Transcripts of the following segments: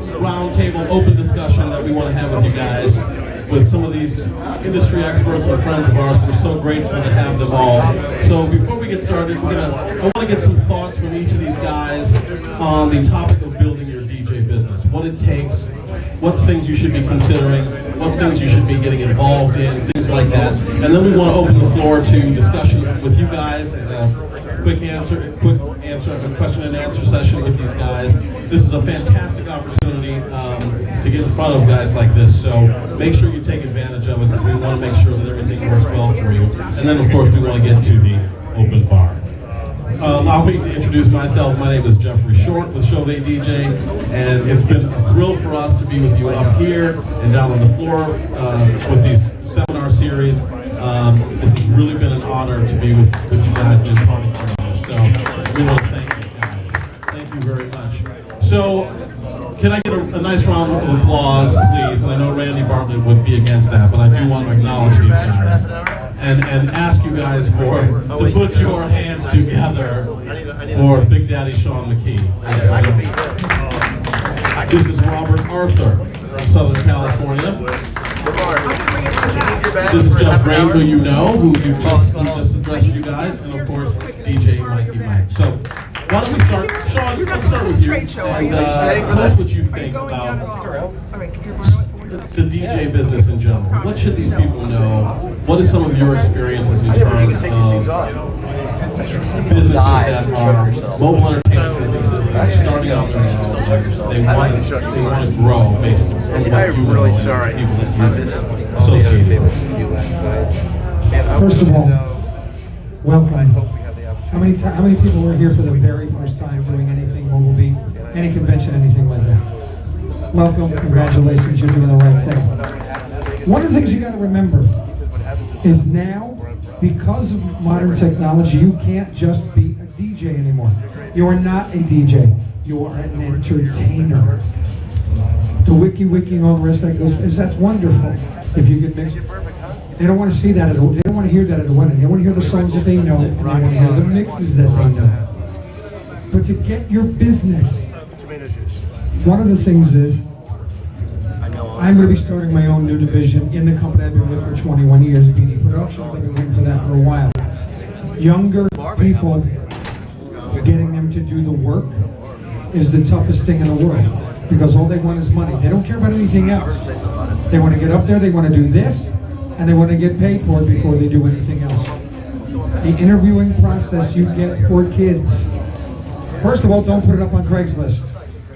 roundtable open discussion that we want to have with you guys, with some of these industry experts and friends of ours. We're so grateful to have them all. So before we get started, I want to get some thoughts from each of these guys on the topic of building your DJ business, what it takes, what things you should be considering, what things you should be getting involved in, things like that. And then we want to open the floor to discussion with you guys, quick question and answer session with these guys. This is a fantastic opportunity to get in front of guys like this, so make sure you take advantage of it, because we want to make sure that everything works well for you. And then of course we want to get to the open bar. Allow me to introduce myself. My name is Jeffrey Short with Chauvet DJ, and it's been a thrill for us to be with you up here and down on the floor with these seminar series. This has really been an honor to be with you guys and imparting some of this. So we want to thank these guys. Thank you very much. So can I get a nice round of applause, please? And I know Randy Bartlett would be against that, but I do want to acknowledge these guys and ask you guys to put your hands together for Big Daddy Sean McKee. This is Robert Arthur from Southern California. This is Jeff Green, who you know, who just addressed you guys, and of course DJ Mikey Mike. So why don't we start? Sean, let's start with you, and tell us what you think about the DJ business in general. What should these people know? What is some of your experiences in terms of businesses that are mobile entertainment businesses that are starting out their own? They want to grow based on I'm really sorry. people that you're associated with. First of all, welcome. How many people were here for the very first time doing anything mobile beat, any convention, anything like that? Welcome, congratulations, you're doing the right thing. One of the things you got to remember is now, because of modern technology, you can't just be a DJ anymore. You are not a DJ, you are an entertainer. The wiki and all the rest of that goes, that's wonderful. If you can mix it. They don't want to see that, they don't want to hear that at a wedding. They want to hear the songs that they know, and they want to hear the mixes that they know. But to get your business, one of the things is, I'm going to be starting my own new division in the company I've been with for 21 years, BD Productions. I've been waiting for that for a while. Younger people, getting them to do the work is the toughest thing in the world, because all they want is money. They don't care about anything else. They want to get up there, they want to do this, and they want to get paid for it before they do anything else. The interviewing process you get for kids, first of all, don't put it up on Craigslist,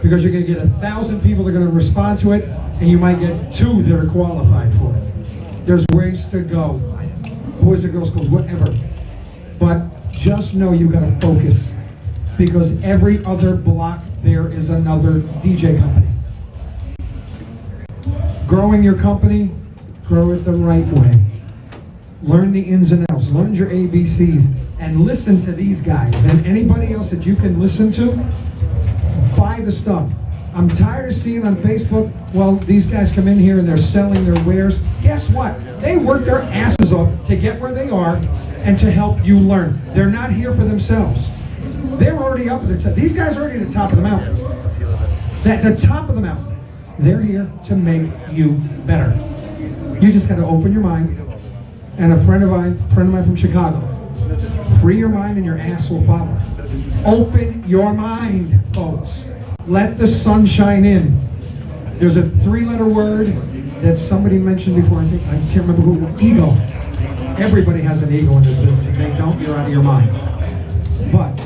because you're going to get 1,000 people that are going to respond to it, and you might get 2 that are qualified for it. There's ways to go, boys and girls schools, whatever. But just know you got to focus, because every other block there is another DJ company. Growing your company, grow it the right way. Learn the ins and outs, learn your ABCs, and listen to these guys and anybody else that you can listen to. Buy the stuff. I'm tired of seeing on Facebook, well, these guys come in here and they're selling their wares. Guess what? They work their asses off to get where they are and to help you learn. They're not here for themselves. They're already up at the top. These guys are already at the top of the mountain. At the top of the mountain. They're here to make you better. You just got to open your mind. And a friend of mine from Chicago, free your mind and your ass will follow. Open your mind, folks. Let the sun shine in. There's a 3-letter word that somebody mentioned before, I can't remember who, ego. Everybody has an ego in this business. If they don't, you're out of your mind. But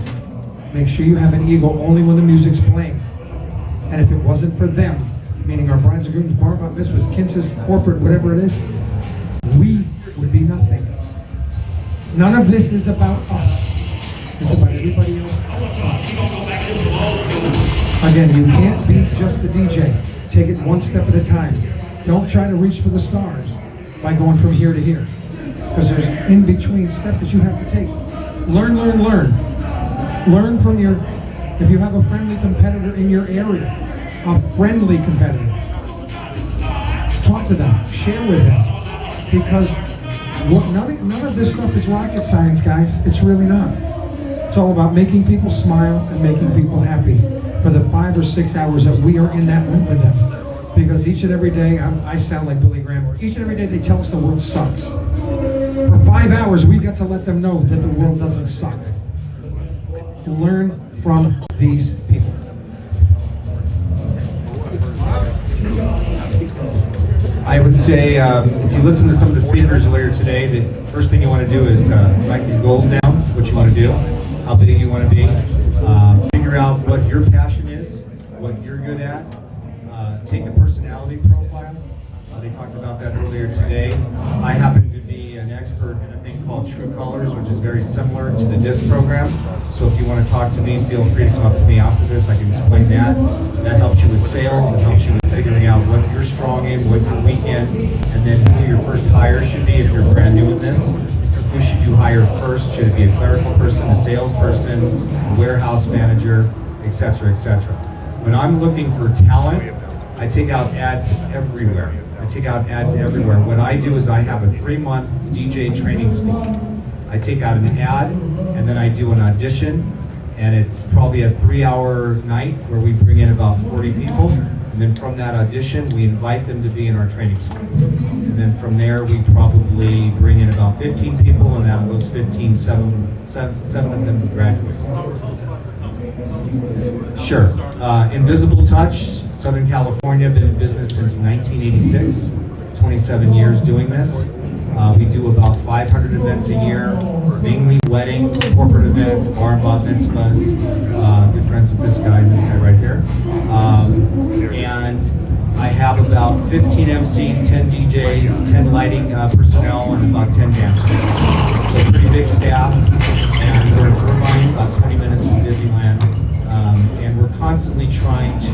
make sure you have an ego only when the music's playing. And if it wasn't for them, meaning our brides and grooms, bar mitzvahs, kinses, corporate, whatever it is, we would be nothing. None of this is about us. It's about everybody else. Again, you can't be just the DJ. Take it one step at a time. Don't try to reach for the stars by going from here to here, because there's in-between steps that you have to take. Learn. Learn from if you have a friendly competitor in your area, a friendly competitor, talk to them, share with them, because none of this stuff is rocket science, guys. It's really not. It's all about making people smile and making people happy. for the 5 or 6 hours that we are in that room with them. Because each and every day, I sound like Billy Graham, each and every day they tell us the world sucks. For 5 hours, we got to let them know that the world doesn't suck. Learn from these people. I would say, if you listen to some of the speakers earlier today, the first thing you want to do is write your goals down, what you want to do, how big you want to be, figure out what your passion is, what you're good at, take a personality profile. They talked about that earlier today. I happen to be an expert in a thing called True Colors, which is very similar to the DISC program. So if you want to talk to me, feel free to talk to me after this. I can explain that. That helps you with sales. It helps you with figuring out what you're strong in, what you're weak in, and then who your first hire should be if you're brand new in this. Who should you hire first? Should it be a clerical person, a salesperson, a warehouse manager, etc., etc. When I'm looking for talent, I take out ads everywhere. What I do is I have a 3-month DJ training school. I take out an ad, and then I do an audition, and it's probably a 3-hour night where we bring in about 40 people, and then from that audition, we invite them to be in our training school. And then from there, we probably bring in about 15 people, and out of those 15, seven of them graduate. Sure. Invisible Touch, Southern California, been in business since 1986, 27 years doing this. We do about 500 events a year, mainly weddings, corporate events, bar and bat mitzvahs. Good friends with this guy and this guy right here. And I have about 15 MCs, 10 DJs, 10 lighting personnel, and about 10 dancers. So pretty big staff, and we're in Irvine, about 20 minutes from Disneyland. And we're constantly trying to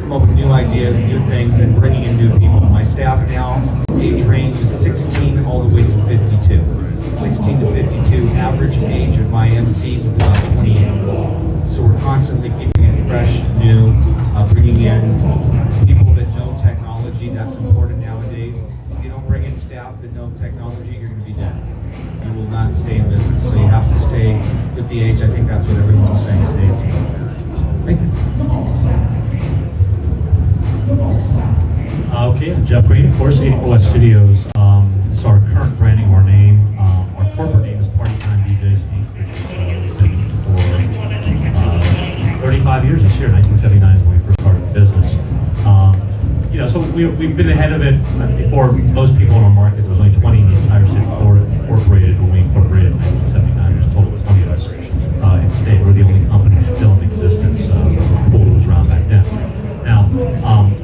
come up with new ideas, new things, and bringing in new people. My staff now, age range is 16 all the way to 52. 16 to 52, average age of my MCs is about 28. So we're constantly keeping it fresh, new, bringing in people that know technology. That's important nowadays. If you don't bring in staff that know technology, you're going to be dead. You will not stay in business. So you have to stay with the age. I think that's what everyone's saying today as well. Thank you. Okay, I'm Jeff Green, of course, 84 West Studios. It's our current branding of our name. Our corporate name is Party Time DJs Inc., which has been for 35 years this year. 1979 is when we first started the business. So we've been ahead of it before most people in our market. There was only 20 in the entire city incorporated when we incorporated in 1979. There's a total of 20 of us in the state. We're the only company still in existence. Pool was around back then. Now,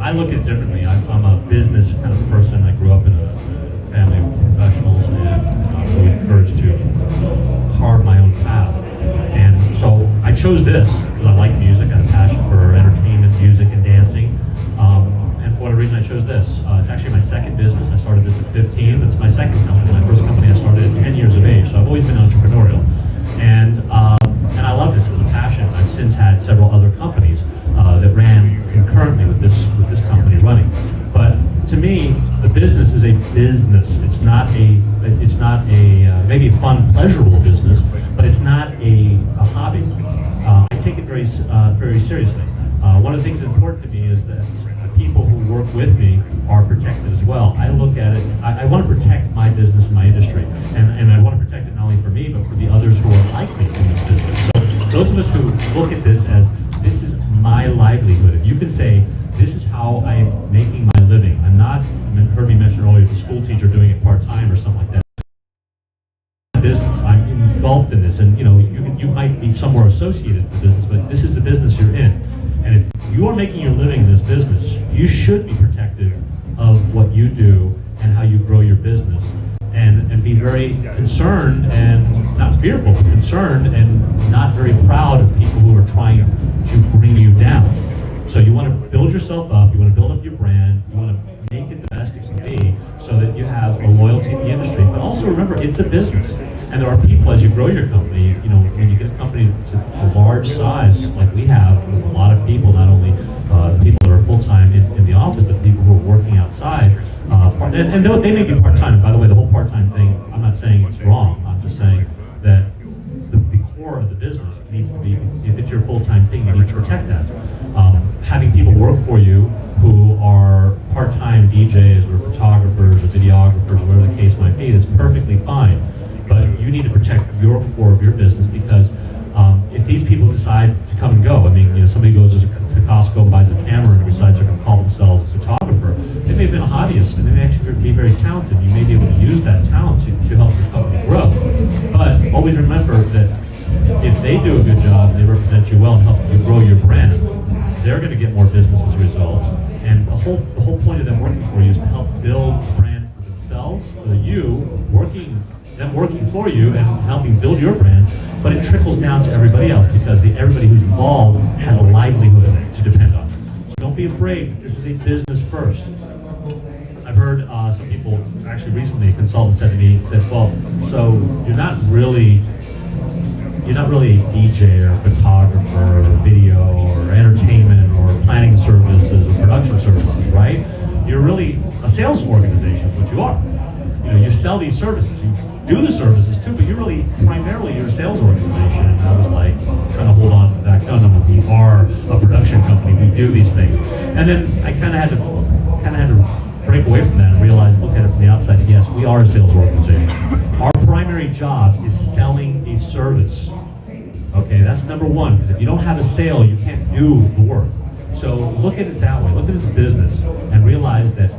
I look at it differently. I'm a business kind of person. I grew up in a family of professionals, and I was always encouraged to carve my own path. And so I chose this because I like music. I have a passion for entertainment, music, and dancing. And for whatever reason, I chose this. It's actually my second business. I started this at 15, but it's my second company. My first company I started at 10 years of age, so I've always been entrepreneurial. And I love this as a passion. I've since had several other companies that ran concurrently with this company running. But to me, the business is a business. It's not a maybe a fun, pleasurable business, but it's not a hobby. I take it very seriously. One of the things that's important to me is that the people who work with me are protected as well. I look at it, I want to protect my business and my industry, and I want to protect it not only for me, but for the others who are like me in this business. So those of us who look at this as, this is my livelihood. If you can say, this is how I'm making my living. I'm not, you heard me mention earlier, the school teacher doing it part-time or something like that. Business. I'm engulfed in this, and you might be somewhere associated with the business, but this is the business you're in. And if you're making your living in this business, you should be protective of what you do and how you grow your business, and be very concerned, and not fearful, but concerned and not very proud of people who are trying to bring you down. So you want to build yourself up, you want to build up your brand, you want to make it the best it can be so that you have a loyalty in the industry. But also remember, it's a business. And there are people, as you grow your company, when you get a company to a large size like we have, with a lot of people, not only people that are full-time in the office, but people who are working outside. And they may be part-time. By the way, the whole part-time thing, I'm not saying it's wrong. I'm just saying that the core of the business needs to be, if it's your full-time thing, you need to protect that. Having people work for you who are part-time DJs or photographers or videographers or whatever the case might be, that's perfectly fine. But you need to protect your core of your business, because if these people decide to come and go, I mean, you know, somebody goes to Costco and buys a camera and decides they're going to call themselves a photographer. They may have been a hobbyist, and they may actually be very talented. You may be able to use that talent to help your company grow. But always remember that if they do a good job and they represent you well and help you grow your brand, they're going to get more business as a result. And the whole point of them working for you is to help build a brand for themselves, for them working for you and helping build your brand. But it trickles down to everybody else, because everybody who's involved has a livelihood to depend on. So don't be afraid. This is a business first. I've heard some people, actually recently, a consultant said to me, well, so you're not really a DJ or photographer or video or entertainment or planning services or production services, right? You're really a sales organization is what you are. You know, you sell these services. You do the services too, but you're primarily a sales organization. And I was like trying to hold on to that. No, we are a production company. We do these things. And then I kind of had to break away from that and realize, look at it from the outside. Yes, we are a sales organization. Our primary job is selling a service. Okay, that's number one, because if you don't have a sale, you can't do the work. So look at it that way. Look at it as a business and realize that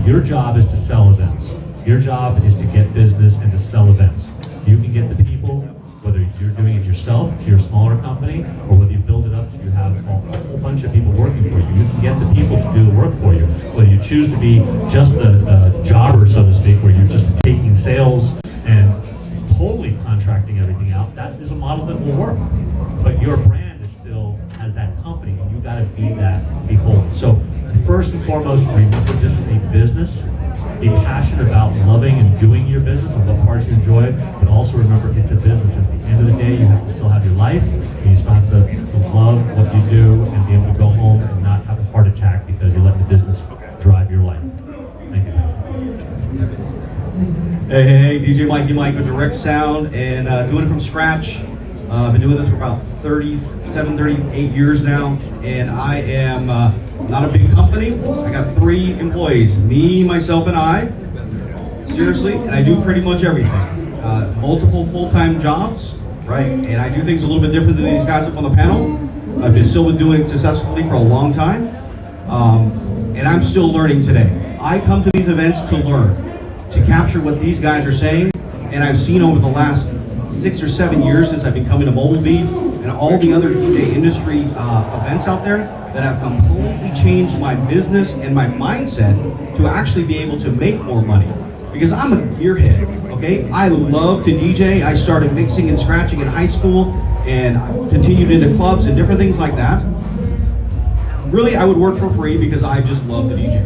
your job is to sell events. Your job is to get business and to sell events. You can get the people, whether you're doing it yourself, if you're a smaller company, or whether you build it up to you have a whole bunch of people working for you. You can get the people to do the work for you. Whether you choose to be just the jobber, so to speak, where you're just taking sales and totally contracting everything out, that is a model that will work. But your brand is still has that company, and you got to be that, be whole. So first and foremost, remember this is a business. Be passionate about loving and doing your business and what parts you enjoy, but also remember it's a business. At the end of the day, you have to still have your life, and you still have to love what you do and be able to go home and not have a heart attack because you're letting the business drive your life. Thank you. Hey, DJ Mikey Mike with Direct Sound, and doing it from scratch. I've been doing this for about 38 years now, and I am not a big company. I got 3 employees, me, myself, and I. Seriously, and I do pretty much everything. Multiple full-time jobs, right? And I do things a little bit different than these guys up on the panel. I've been still been doing it successfully for a long time, and I'm still learning today. I come to these events to learn, to capture what these guys are saying, and I've seen over the last 6 or 7 years since I've been coming to Mobile Beat and all the other DJ industry events out there that have completely changed my business and my mindset to actually be able to make more money. Because I'm a gearhead, okay? I love to DJ. I started mixing and scratching in high school, and I continued into clubs and different things like that. Really, I would work for free because I just love to DJ.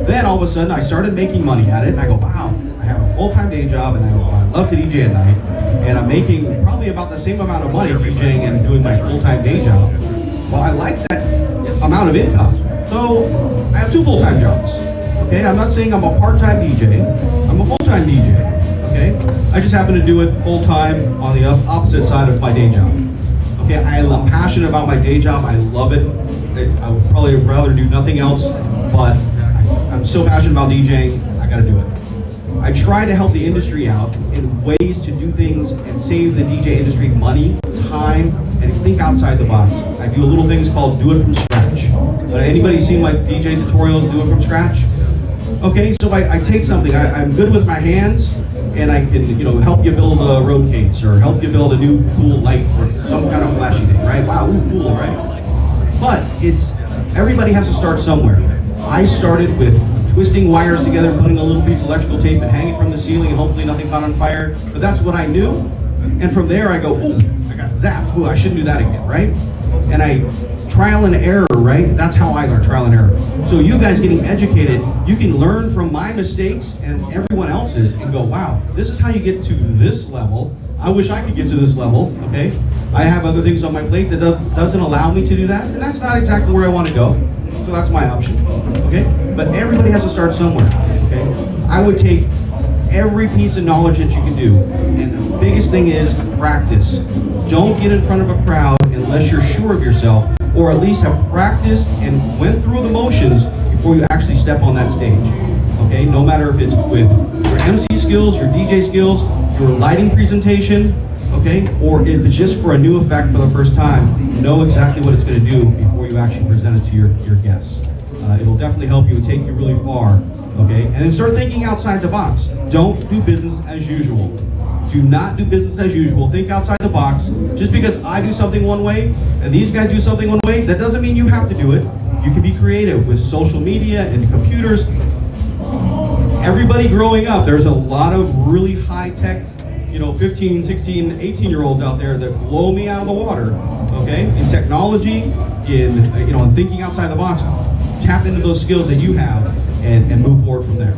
Then all of a sudden, I started making money at it, and I go, wow, I have a full-time day job, and I love to DJ at night, and I'm making probably about the same amount of money DJing and doing my full-time day job. Well, I like that amount of income, so I have 2 full-time jobs. Okay, I'm not saying I'm a part-time DJ, I'm a full-time DJ, okay? I just happen to do it full-time on the opposite side of my day job. Okay, I'm passionate about my day job, I love it. I would probably rather do nothing else, but I'm so passionate about DJing, I gotta do it. I try to help the industry out in ways to do things and save the DJ industry money, time, and think outside the box. I do little things called do it from scratch. Anybody seen my DJ tutorials, do it from scratch? Okay, so I take something, I'm good with my hands, and I can, help you build a road case, or help you build a new cool light, or some kind of flashy thing, right? Wow, ooh, cool, right? But everybody has to start somewhere. I started with twisting wires together and putting a little piece of electrical tape and hanging from the ceiling, and hopefully nothing caught on fire, but that's what I knew. And from there I go, ooh, I got zapped, ooh, I shouldn't do that again, right? And I trial and error, right? That's how I learn, trial and error. So you guys getting educated, you can learn from my mistakes and everyone else's and go, wow, this is how you get to this level. I wish I could get to this level, okay? I have other things on my plate that doesn't allow me to do that, and that's not exactly where I want to go. So that's my option, okay? But everybody has to start somewhere, okay? I would take every piece of knowledge that you can do, and the biggest thing is practice. Don't get in front of a crowd and unless you're sure of yourself, or at least have practiced and went through the motions before you actually step on that stage. Okay, no matter if it's with your MC skills, your DJ skills, your lighting presentation, okay, or if it's just for a new effect for the first time, know exactly what it's going to do before you actually present it to your guests. It'll definitely help you and take you really far, okay? And then start thinking outside the box. Don't do business as usual. Do not do business as usual. Think outside the box. Just because I do something one way and these guys do something one way, that doesn't mean you have to do it. You can be creative with social media and computers. Everybody growing up, there's a lot of really high-tech, 15, 16, 18-year-olds out there that blow me out of the water, okay? In technology, in thinking outside the box. Tap into those skills that you have and move forward from there.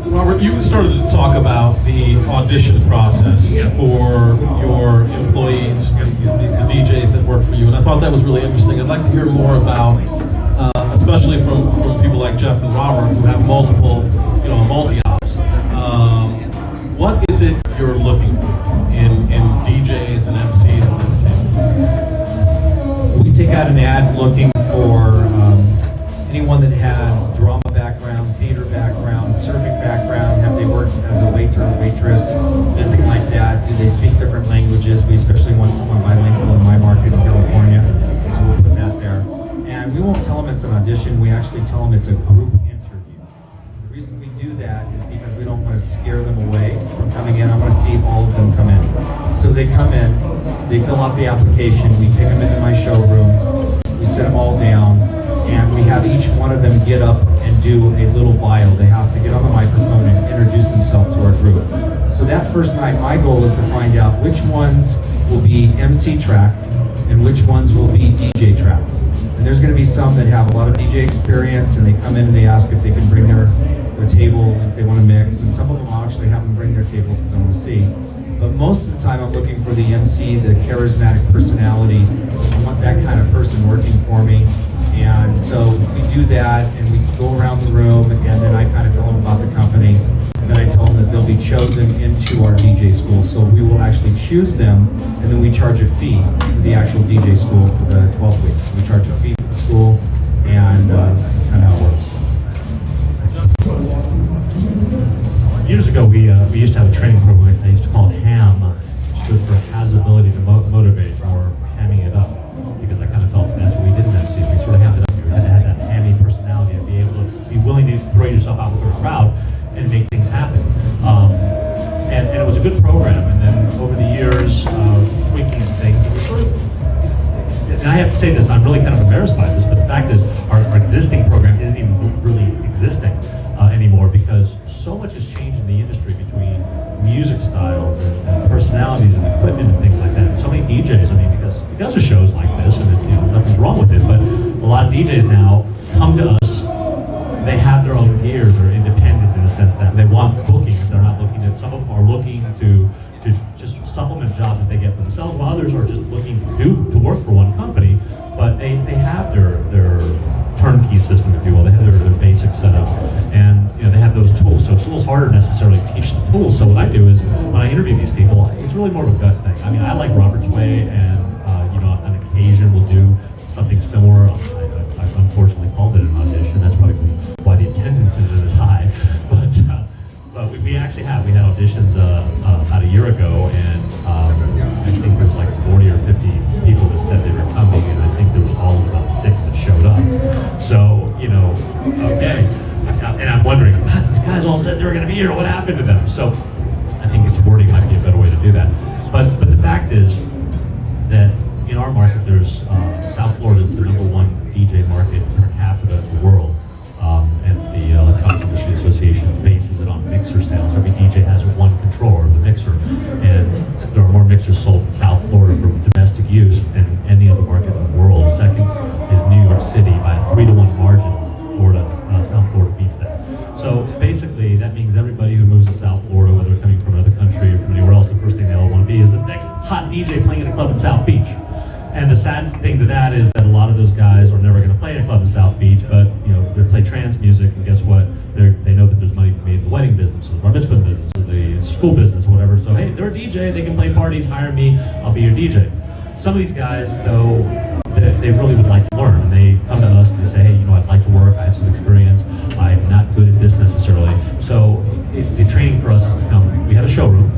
Robert, you started to talk about the audition process for your employees, the DJs that work for you, and I thought that was really interesting. I'd like to hear more about, especially from people like Jeff and Robert, who have multiple, multi-ops. What is it you're looking for in DJs and MCs and entertainment? We take out an ad looking for anyone that has drama background, theater background, serving background. Have they worked as a waiter or waitress, anything like that? Do they speak different languages? We especially want someone bilingual in my market in California, so we'll put that there. And we won't tell them it's an audition. We actually tell them it's a group interview. The reason we do that is because we don't want to scare them away from coming in. I want to see all of them come in. So they come in, they fill out the application, we take them into my showroom, we sit them all down, and we have each one of them get up and do a little bio. They have to get on the microphone and introduce themselves to our group. So that first night, my goal is to find out which ones will be MC track and which ones will be DJ track. And there's going to be some that have a lot of DJ experience, and they come in and they ask if they can bring their tables, if they want to mix, and some of them I'll actually have them bring their tables because I want to see. But most of the time I'm looking for the MC, the charismatic personality. I want that kind of person working for me. And so we do that, and we go around the room, and then I kind of tell them about the company. And then I tell them that they'll be chosen into our DJ school. So we will actually choose them, and then we charge a fee for the actual DJ school for the 12 weeks. We charge a fee for the school, and that's kind of how it works. Years ago, we used to have a training program. I used to call it HAM, which stood for Has Ability to Motivate, or hamming it up, because I kind of felt that's what we did in MCs. We sort of hammed it up. You had to have that hammy personality and be able to be willing to throw yourself out with a crowd and make things happen. And it was a good program. And then over the years, tweaking things, it was sort of. And I have to say this, I'm really kind of embarrassed by this, but the fact is, our existing program isn't even really existing anymore, because so much has changed in the industry between music styles and personalities and equipment and things like that. And so many DJs, because of shows like this, and nothing's wrong with it, but a lot of DJs now come to us, they have their own gear, they're independent in the sense that they want bookings, they're not looking at, some of them are looking to just supplement jobs that they get for themselves, while others are just looking to work for one company, but they have their turnkey system, if you will. They have their basic setup, and they have those tools, so it's a little harder necessarily to teach the tools. So what I do is, when I interview these people, it's really more of a gut thing. I mean, I like Robert's way, and on occasion we'll do something similar. I've unfortunately called it an audition. That's probably why the attendance isn't as high, but we actually had auditions about a year ago, and I think there was like 40 or 50 people that said they were coming, and I think there was all of about 6 that showed up. So, okay. And I'm wondering, God, these guys all said they were going to be here. What happened to them? So I think it's wording might be a better way to do that. But the fact is that in our market, there's South Florida is the #1 DJ market per capita in the world. And the Electronic Industry Association bases it on mixer sales. Every DJ has one controller of the mixer, and there are more mixers sold in South Florida for domestic use than any other market in the world. Second is New York City by a 3-to-1 margin. South Florida beats that. So basically, that means everybody who moves to South Florida, whether they're coming from another country or from anywhere else, the first thing they all want to be is the next hot DJ playing at a club in South Beach. And the sad thing to that is that a lot of those guys are never going to play at a club in South Beach, but they play trance music, and guess what? They know that there's money made in the wedding business, or the bar mitzvah business, or the school business, or whatever. So hey, they're a DJ, they can play parties, hire me, I'll be your DJ. Some of these guys, though, they really would like to learn, and they come to us and they say, hey, I'd like to work, I have some experience, I'm not good at this necessarily. So the training for us has become, we have a showroom,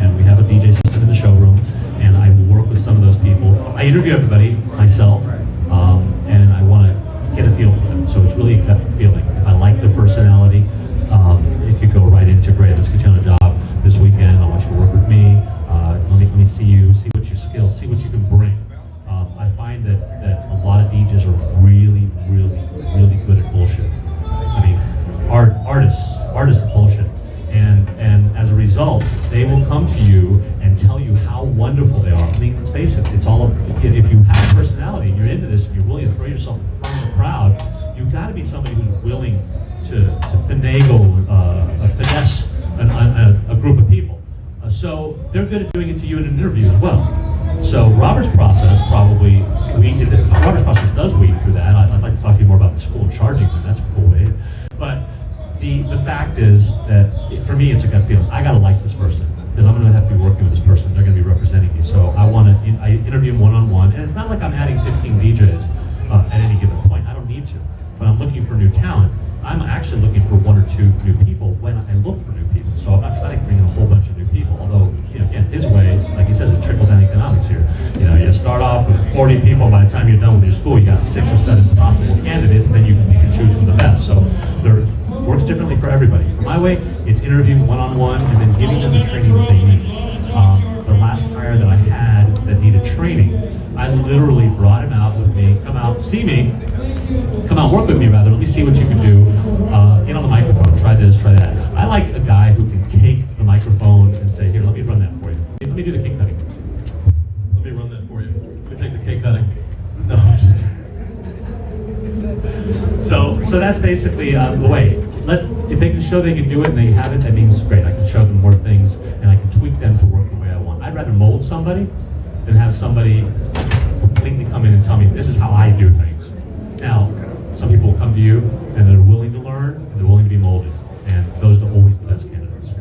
and we have a DJ system in the showroom, and I will work with some of those people. I interview everybody myself, and I want to get a feel for them. So it's really a gut feeling. If I like their personality, it could go right into, great, let's get you on a job this weekend, I want you to work with me, let me see you, see what your skills, see what you can bring. I find that a lot of DJs are really, really, really good at bullshit. I mean, artists bullshit. And as a result, they will come to you and tell you how wonderful they are. I mean, let's face it, it's all, if you have a personality and you're into this and you're willing to throw yourself in front of the crowd, you've got to be somebody who's willing to finagle, finesse a group of people. So they're good at doing it to you in an interview as well. So Robert's process Robert's process does weed through that. I'd like to talk to you more about the school and charging them. That's a cool way. But the fact is that for me, it's a gut feeling. I gotta like this person because I'm gonna have to be working with this person. They're gonna be representing me. So I interview them one-on-one, and it's not like I'm adding 15 DJs at any given point. I don't need to. But I'm looking for new talent. I'm actually looking for 1 or 2 new people when I look for new people. So I'm not trying to bring in a whole bunch of new people. Although, again, his way, like he says, it's trickle-down economics here. You start off with 40 people. By the time you're done with your school, you got 6 or 7 possible candidates, and then you can pick and choose from the best. So there works differently for everybody. For my way, it's interviewing one-on-one and then giving them the training that they need. The last hire that I had that needed training, I literally brought him out with me, come out, work with me rather, let me see what you can do, get on the microphone, try this, try that. I like a guy who can take the microphone and say, here, let me run that for you. Let me do the cake cutting. Let me run that for you. Let me take the cake cutting. No, I'm just kidding. So that's basically the way. If they can show they can do it and they have it, that means great. I can show them more things and I can tweak them to work the way I want. I'd rather mold somebody than have somebody completely come in and tell me this is how I do things. Now, some people will come to you and they're willing to learn and they're willing to be molded, and those are always the best candidates.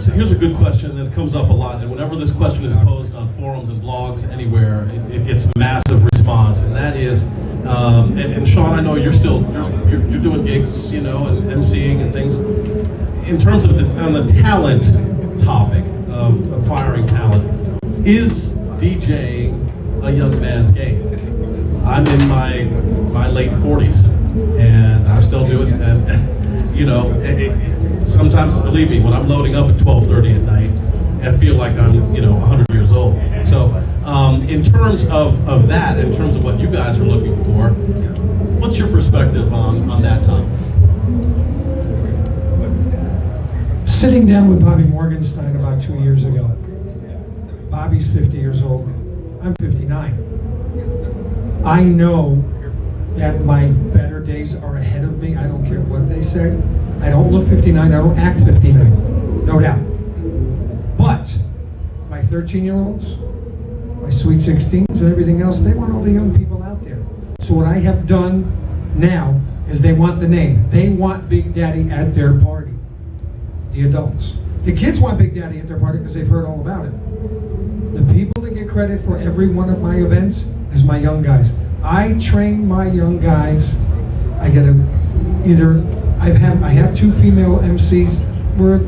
Here's a good question that comes up a lot, and whenever this question is posed on forums and blogs anywhere, it gets massive response, and that is, and Sean, I know you're doing gigs, and emceeing and things. In terms of on the talent topic of acquiring talent, is DJing a young man's game? I'm in my late 40s, and I still do it. And sometimes, believe me, when I'm loading up at 12:30 at night, I feel like I'm 100 years old. So, in terms of that, in terms of what you guys are looking for, what's your perspective on that topic? Sitting down with Bobby Morgenstein about 2 years ago. Bobby's 50 years old. I'm 59. I know that my better days are ahead of me. I don't care what they say. I don't look 59. I don't act 59. No doubt. But my 13-year-olds, my sweet 16s, and everything else, they want all the young people out there. So what I have done now is they want the name. They want Big Daddy at their party. The adults. The kids want Big Daddy at their party because they've heard all about it. The people that get credit for every one of my events is my young guys. I train my young guys. I get I have 2 female MCs. We're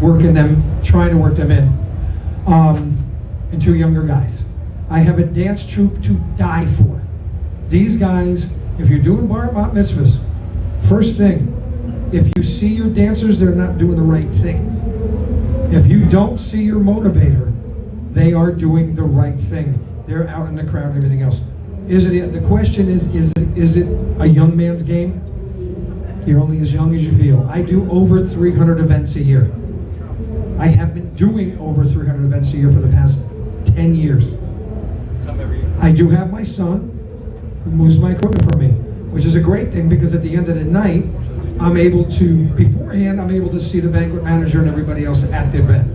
working them, trying to work them in, and 2 younger guys. I have a dance troupe to die for. These guys, if you're doing bar mitzvahs, first thing, if you see your dancers, they're not doing the right thing. If you don't see your motivator, they are doing the right thing. They're out in the crowd and everything else. The question is it a young man's game? You're only as young as you feel. I do over 300 events a year. I have been doing over 300 events a year for the past 10 years. I do have my son who moves my equipment for me, which is a great thing because at the end of the night, I'm able to see the banquet manager and everybody else at the event.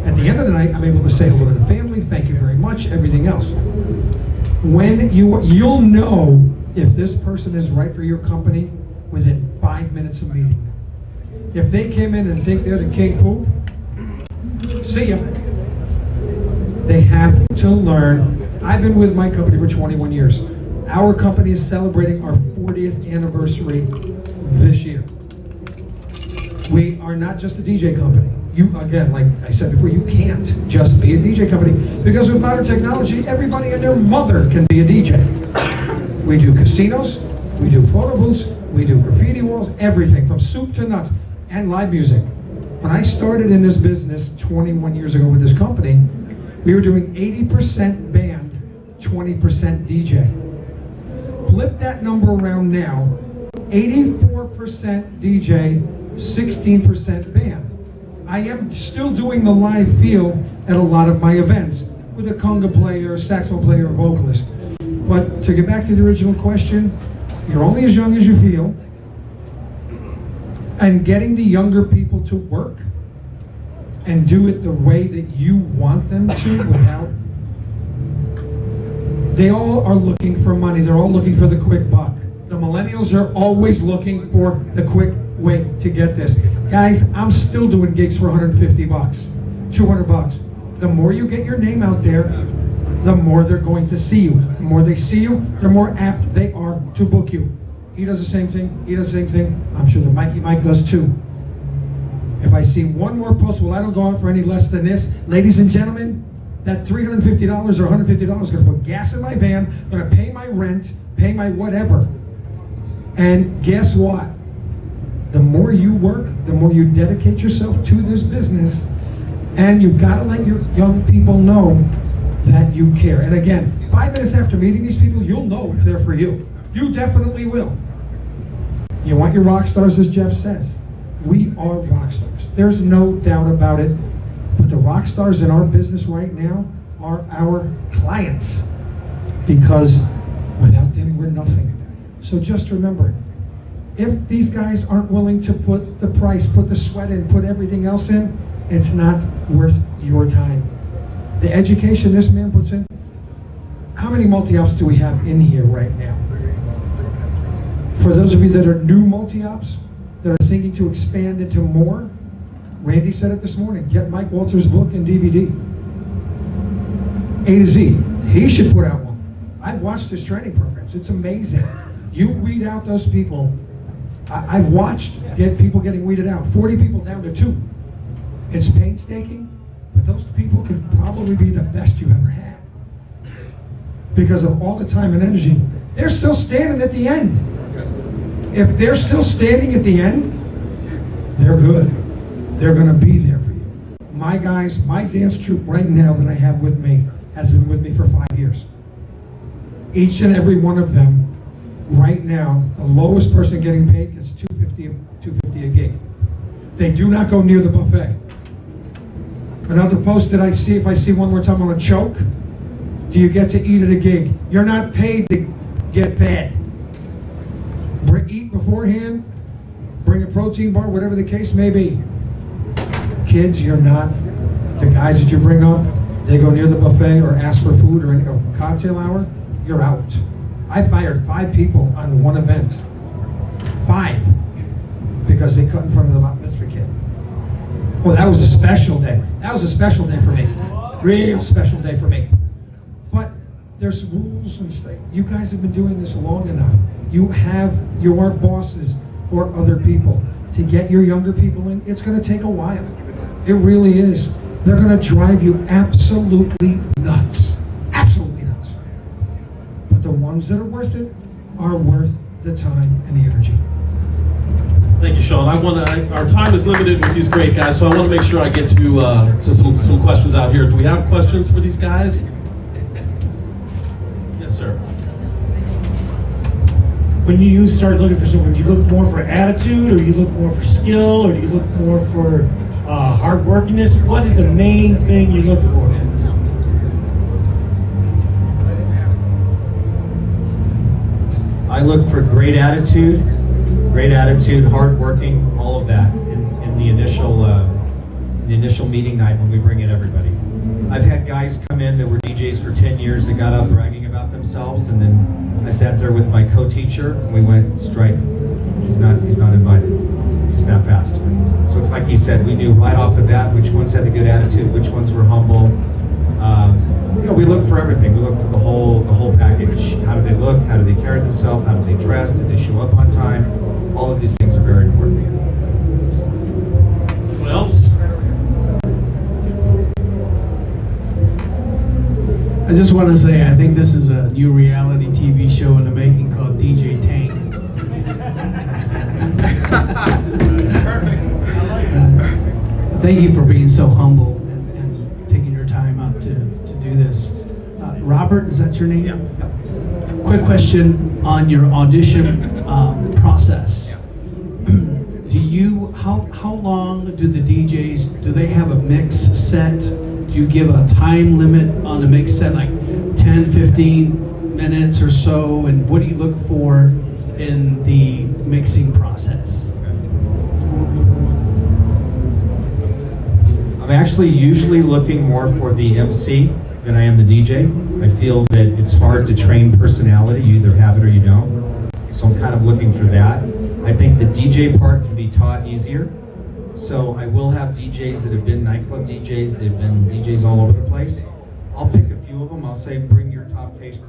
At the end of the night, I'm able to say hello to the family, thank you very much, everything else. When you'll know if this person is right for your company within 5 minutes of meeting. If they came in and think they're the king poop, see ya. They have to learn. I've been with my company for 21 years. Our company is celebrating our 40th anniversary this year. We are not just a DJ company. You, again, like I said before, you can't just be a DJ company because with modern technology, everybody and their mother can be a DJ. We do casinos, we do photo booths, we do graffiti walls, everything from soup to nuts, and live music. When I started in this business 21 years ago with this company, we were doing 80% band, 20% DJ. Flip that number around now, 84% DJ, 16% band. I am still doing the live feel at a lot of my events with a conga player, saxophone player, vocalist. But to get back to the original question, you're only as young as you feel. And getting the younger people to work and do it the way that you want them to without, they all are looking for money. They're all looking for the quick buck. The millennials are always looking for the quick way to get this. Guys, I'm still doing gigs for 150 bucks, 200 bucks. The more you get your name out there, the more they're going to see you. The more they see you, the more apt they are to book you. He does the same thing, he does the same thing. I'm sure that Mikey Mike does too. If I see one more post, well, I don't go out for any less than this. Ladies and gentlemen, that $350 or $150 is gonna put gas in my van, gonna pay my rent, pay my whatever. And guess what? The more you work, the more you dedicate yourself to this business, and you gotta let your young people know that you care. And again, 5 minutes after meeting these people, you'll know if they're for you. You definitely will. You want your rock stars, as Jeff says. We are rock stars. There's no doubt about it. But the rock stars in our business right now are our clients, because without them, we're nothing. So just remember, if these guys aren't willing to put the price, put the sweat in, put everything else in, it's not worth your time. The education this man puts in, how many multi-ops do we have in here right now? For those of you that are new multi-ops, that are thinking to expand into more, Randy said it this morning, get Mike Walters' book and DVD. A to Z. He should put out one. I've watched his training programs. It's amazing. You weed out those people. I've watched people getting weeded out. 40 people down to 2. It's painstaking, but those people could probably be the best you've ever had. Because of all the time and energy, they're still standing at the end. If they're still standing at the end, they're good. They're gonna be there for you. My guys, my dance troupe right now that I have with me has been with me for 5 years. Each and every one of them, right now, the lowest person getting paid gets $250 a gig. They do not go near the buffet. Another post that I see, if I see one more time, I'm gonna choke. Do you get to eat at a gig? You're not paid to get fed. Eat beforehand, bring a protein bar, whatever the case may be. Kids, you're not. The guys that you bring up, they go near the buffet or ask for food or a cocktail hour, you're out. I fired 5 people on one event. 5. Because they cut in front of the bat mitzvah kid. Well, that was a special day. That was a special day for me. Real special day for me. But there's rules and stuff. You guys have been doing this long enough. You aren't bosses for other people. To get your younger people in, it's gonna take a while. It really is. They're gonna drive you absolutely nuts. Absolutely nuts. But the ones that are worth it are worth the time and the energy. Thank you, Sean. Our time is limited with these great guys, so I want to make sure I get to some questions out here. Do we have questions for these guys? Yes, sir. When you start looking for someone, do you look more for attitude, or you look more for skill, or do you look more for hardworkingness? What is the main thing you look for? I look for great attitude, hardworking, all of that in the initial meeting night when we bring in everybody. I've had guys come in that were DJs for 10 years that got up bragging about themselves, and then I sat there with my co-teacher and we went, strike. He's not invited. He's that fast. So it's like he said, we knew right off the bat which ones had a good attitude, which ones were humble. We look for everything. We look for the whole package. How do they look? How do they carry themselves? How do they dress? Did they show up on time? All of these things are very important. What else? I just want to say, I think this is a new reality TV show in the making called DJ Tank. Thank you for being so humble and taking your time out to do this. Robert, is that your name? Yeah. Quick question on your audition process. How long do the DJs, do they have a mix set? Do you give a time limit on the mix set, like 10, 15 minutes or so? And what do you look for in the mixing process? I'm actually usually looking more for the MC than I am the DJ. I feel that it's hard to train personality. You either have it or you don't. So I'm kind of looking for that. I think the DJ part can be taught easier. So I will have DJs that have been nightclub DJs, they've been DJs all over the place. I'll pick a few of them, I'll say bring your top case,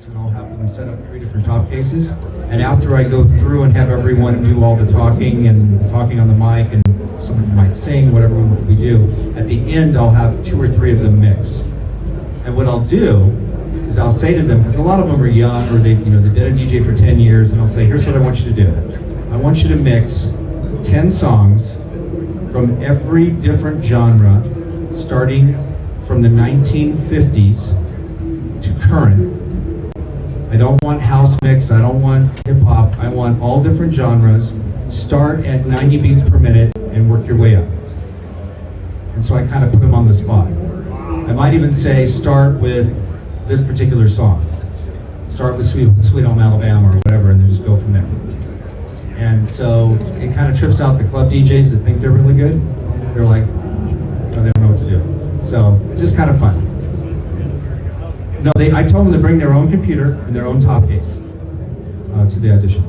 and I'll have them set up 3 different top cases. And after I go through and have everyone do all the talking and talking on the mic, and someone might sing, whatever we do, at the end I'll have 2 or 3 of them mix. And what I'll do is I'll say to them, because a lot of them are young, or they've been a DJ for 10 years, and I'll say, here's what I want you to do. I want you to mix 10 songs from every different genre, starting from the 1950s to current. I don't want house mix, I don't want hip hop, I want all different genres. Start at 90 beats per minute and work your way up. And so I kind of put them on the spot. I might even say, start with this particular song. Start with Sweet Home Alabama or whatever, and then just go from there. And so it kind of trips out the club DJs that think they're really good. They're like, oh, they don't know what to do. So it's just kind of fun. No, I told them to bring their own computer and their own top case to the audition.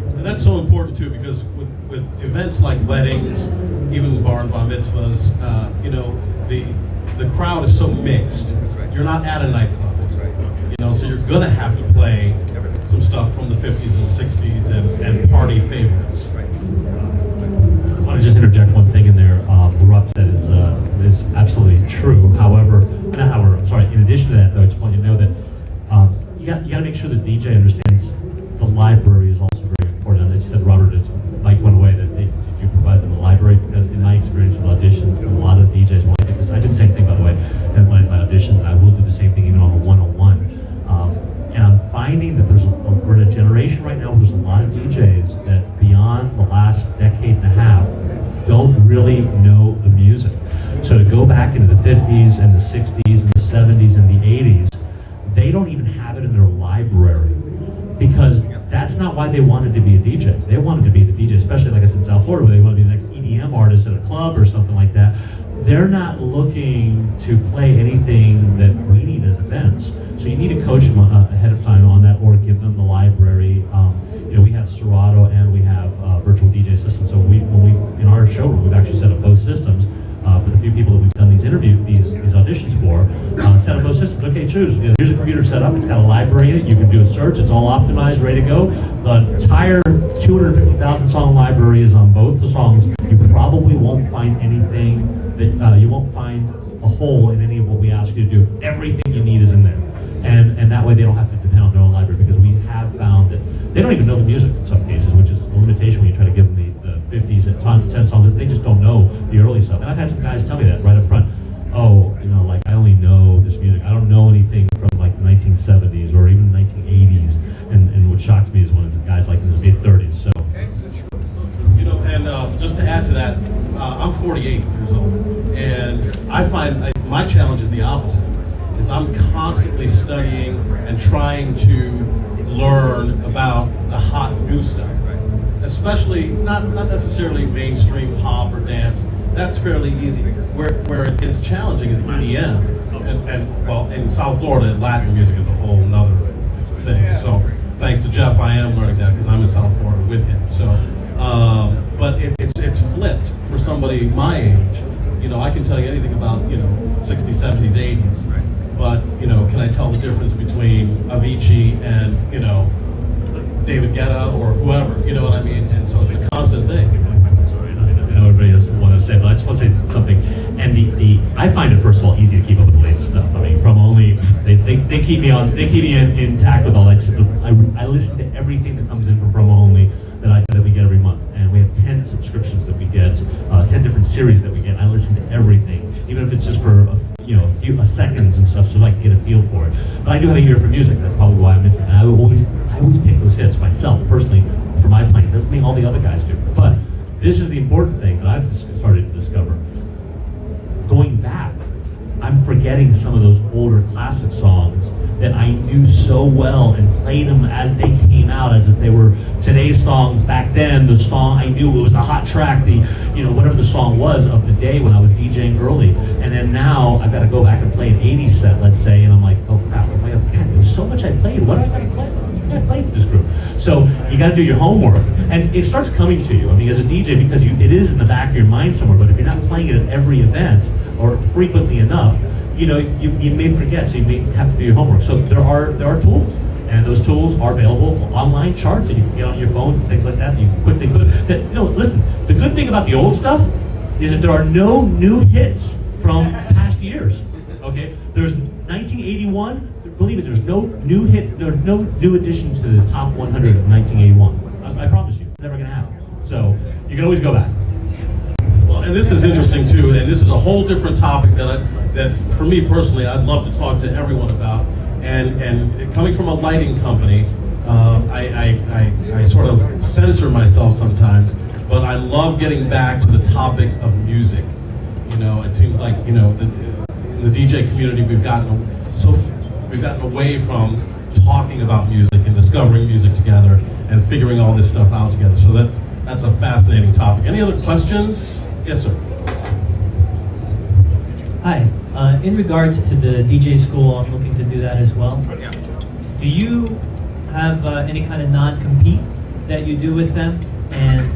And that's so important too, because with events like weddings, even with bar and bar mitzvahs, the crowd is so mixed. You're not at a nightclub, so you're gonna have to play some stuff from the 50s and 60s and party favorites. I want to just interject one thing in there. What Rob said is absolutely true. In addition to that, though, I just want you to know that you got to make sure the DJ understands the library is also very important. As you said, Robert, Mike went away, did you provide them a library? Because in my experience with auditions, a lot of DJs, when I did this, I did the same thing, by the way, and when I did auditions, and I will do the same thing even on a one-on-one. And I'm finding that we're in a generation right now where there's a lot of DJs that beyond the last decade and a half don't really know the music. So to go back into the 50s and the 60s and the 70s and the 80s, they don't even have it in their library, because that's not why they wanted to be a DJ. They wanted to be the DJ, especially like I said in South Florida, where they want to be the next EDM artist at a club or something like that. They're not looking to play anything that we need at events. So you need to coach them ahead of time on that, or give them the library. We have Serato and we have virtual DJ systems. So in our showroom, we've actually set up both systems for the few people that we've done these auditions for. Set up both systems. Okay, choose. Here's a computer set up. It's got a library in it. You can do a search. It's all optimized, ready to go. The entire 250,000 song library is on both the songs. You probably won't find anything that you won't find a hole in any of what we ask you to do. Everything you need is in there. And that way they don't have to depend on their own library, because we have found that they don't even know the music in some cases, which is a limitation when you try to give them the 50s and 10 songs. They just don't know the early stuff. And I've had some guys tell me that right up front. Oh, like I only know this music. I don't know anything from like the 1970s or even 1980s. And what shocks me is when it's guys like in his mid-30s. So. And just to add to that, I'm 48 years old, and I find my challenge is the opposite. Is I'm constantly studying and trying to learn about the hot new stuff, especially not necessarily mainstream pop or dance. That's fairly easy. Where it gets challenging is EDM, and well, in South Florida, Latin music is a whole nother thing. So thanks to Jeff, I am learning that because I'm in South Florida with him. So, but it's flipped for somebody my age. You know, I can tell you anything about, you know, 60s, 70s, 80s. But, you know, can I tell the difference between Avicii and, you know, David Guetta or whoever? You know what I mean? And so it's a constant thing. I know everybody doesn't want to say, but I just want to say something. And I find it, first of all, easy to keep up with the latest stuff. I mean, promo only, they keep me intact with all that stuff. I listen to everything that comes in from promo only that we get every month. And we have 10 subscriptions that we get, 10 different series that we get. I listen to everything, even if it's just for a few seconds and stuff, so I can get a feel for it. But I do have an ear for music. That's probably why I'm into it. And I always pick those hits myself, personally, for my playing. It doesn't mean all the other guys do. But this is the important thing that I've started to discover. Going back, I'm forgetting some of those older classic songs that I knew so well and played them as they came out, as if they were today's songs back then. The song I knew, it was the hot track, whatever the song was of the day when I was DJing early. And then now I've got to go back and play an 80s set, let's say, and I'm like, oh crap, there's so much I played. What do I got to play? I play for this group. So you got to do your homework, and it starts coming to you. I mean, as a DJ, because it is in the back of your mind somewhere. But if you're not playing it at every event or frequently enough, you may forget. So you may have to do your homework. So there are tools, and those tools are available, online charts that you can get on your phones and things like that. That you can quickly put. Listen. The good thing about the old stuff is that there are no new hits from past years. Okay, there's 1981. Believe it, there's no new hit, there's no new addition to the top 100 of 1981. I promise you, it's never gonna happen. So you can always go back. Well, and this is interesting too, and this is a whole different topic that for me personally, I'd love to talk to everyone about. And coming from a lighting company, I sort of censor myself sometimes, but I love getting back to the topic of music. You know, it seems like, in the DJ community, we've gotten away from talking about music and discovering music together and figuring all this stuff out together. So that's a fascinating topic. Any other questions? Yes, sir. Hi. In regards to the DJ school, I'm looking to do that as well. Do you have any kind of non-compete that you do with them? And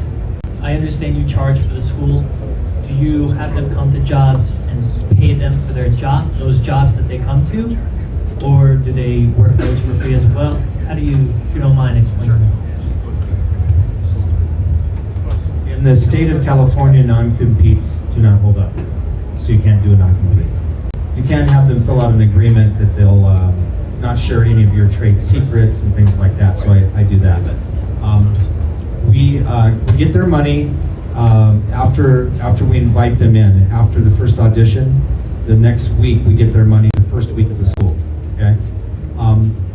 I understand you charge for the school. Do you have them come to jobs and pay them for those jobs that they come to? Or do they work those for free as well? How do you, if you don't mind explaining that? In the state of California, non-competes do not hold up, so you can't do a non-compete. You can't have them fill out an agreement that they'll not share any of your trade secrets and things like that, so I do that. We get their money after we invite them in. After the first audition, the next week we get their money the first week of the school. Okay.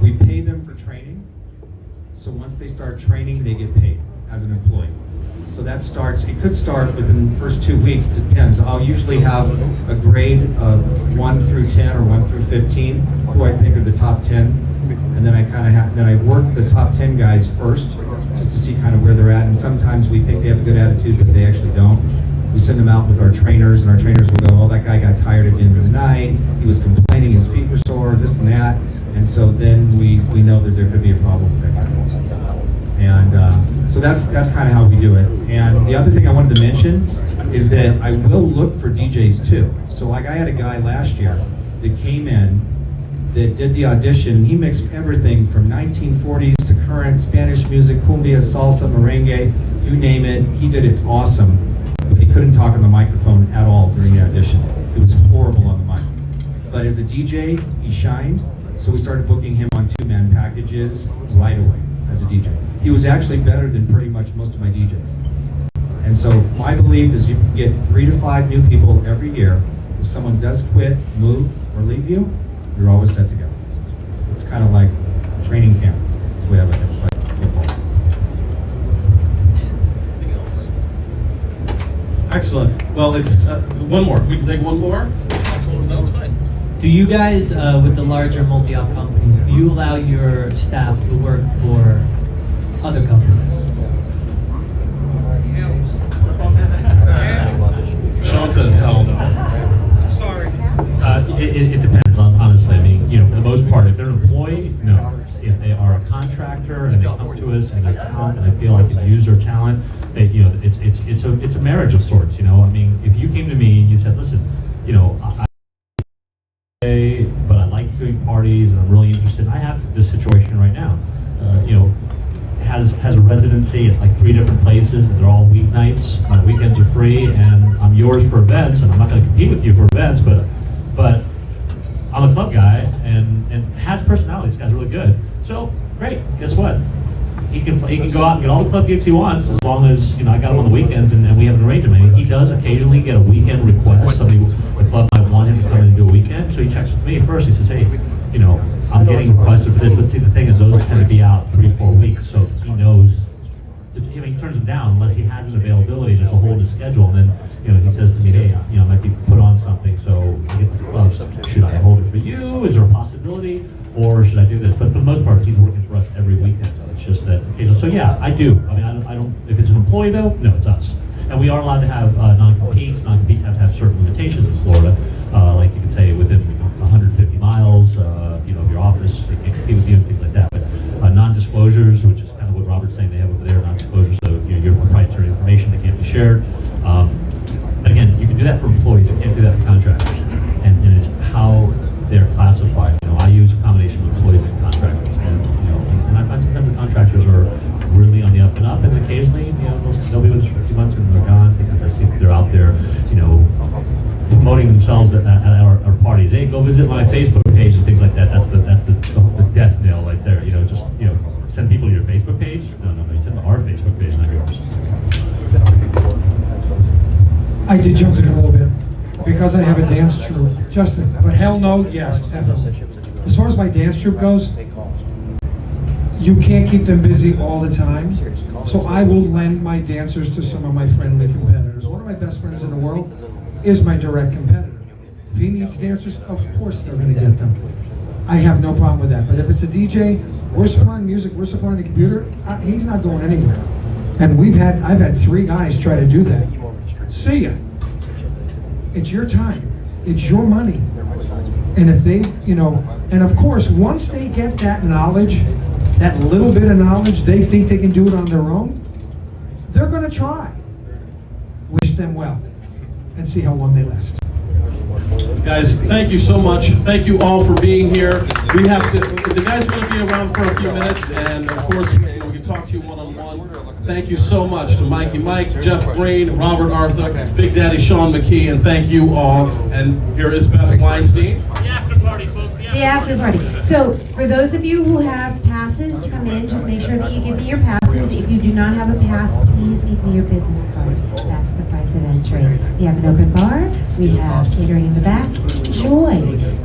We pay them for training, so once they start training, they get paid as an employee. So that it could start within the first 2 weeks, depends. I'll usually have a grade of 1 through 10 or 1 through 15, who I think are the top 10. And then I work the top 10 guys first, just to see kind of where they're at. And sometimes we think they have a good attitude, but they actually don't. We send them out with our trainers, and our trainers will go, oh, that guy got tired at the end of the night, he was complaining, his feet were sore, this and that. And so then we know that there could be a problem with that guy. And so that's kind of how we do it. And the other thing I wanted to mention is that I will look for DJs too. So like I had a guy last year that came in that did the audition. He mixed everything from 1940s to current Spanish music, cumbia, salsa, merengue, you name it. He did it awesome, but he couldn't talk on the microphone at all during the audition. It was horrible on the mic. But as a DJ, he shined, so we started booking him on 2-man packages right away as a DJ. He was actually better than pretty much most of my DJs. And so my belief is you can get 3 to 5 new people every year. If someone does quit, move, or leave you, you're always set to go. It's kind of like training camp. That's the way I look at it. It's like football. Excellent. Well, it's one more. We can take one more. No, it's fine. Do you guys, with the larger multi-op companies, do you allow your staff to work for other companies? Sean says hell no. It depends on, honestly. I mean, for the most part, if they're an employee, no. If they are a contractor and they come to us and they're talent and I feel like can use their talent, it's a marriage of sorts, I mean, if you came to me and you said, listen, but I like doing parties and I'm really interested. I have this situation right now, has a residency at like 3 different places and they're all weeknights. My weekends are free and I'm yours for events and I'm not going to compete with you for events, but I'm a club guy and has personality. This guy's really good. So great. Guess what? He can go out and get all the club gigs he wants as long as I got him on the weekends and we have an arrangement. He does occasionally get a weekend request. The club might want him to come in and do a weekend, so he checks with me first. He says, hey, I'm getting requested for this, but see the thing is those tend to be out 3-4 weeks, so he knows. He turns them down unless he has an availability. There's a hold his schedule, and then he says to me, hey, I might be put on something, so I get this club. Should I hold it for you? Is there a possibility, or should I do this? But for the most part, he's working for us every weekend. It's just that occasional. So yeah, I do. I mean, I don't. If it's an employee though, no, it's us. And we are allowed to have non-competes. Non-competes have to have certain limitations in Florida. Like you could say within 150 miles, of your office, they can't compete with you and things like that. But non-disclosures, which is kind of what Robert's saying they have over there, non-disclosures, so your proprietary information that can't be shared. Again, you can do that for employees. You can't do that for contractors. And it's how they're classified. I use a combination of employees and contractors, and I find sometimes the contractors are really on the up and up, and occasionally, they'll be with us for a few months and they're gone because I see that they're out there, promoting themselves at our parties. Hey, go visit my Facebook page and things like that. That's the death knell right there. Just send people to your Facebook page. No, you send them to our Facebook page, not yours. I did jump in a little bit because I have a dance troupe, Justin. But hell no, yes, definitely. As far as my dance troupe goes, you can't keep them busy all the time. So I will lend my dancers to some of my friendly competitors. One of my best friends in the world is my direct competitor. If he needs dancers, of course they're going to get them. I have no problem with that. But if it's a DJ, we're supplying music, we're supplying the computer, he's not going anywhere. And I've had 3 guys try to do that. See ya. It's your time. It's your money. And if they, and of course, once they get that knowledge, that little bit of knowledge, they think they can do it on their own, they're going to try. Wish them well and see how long they last. Guys, thank you so much. Thank you all for being here. The guys are going to be around for a few minutes, and of course, we can talk to you one-on-one. Thank you so much to Mikey Mike, Jeff Green, Robert Arthur, Big Daddy Sean McKee, and thank you all. And here is Beth Weinstein. The after party, folks. The after party. So, for those of you who have passes to come in, just make sure that you give me your passes. If you do not have a pass, please give me your business card. That's the price of entry. We have an open bar. We have catering in the back. Enjoy.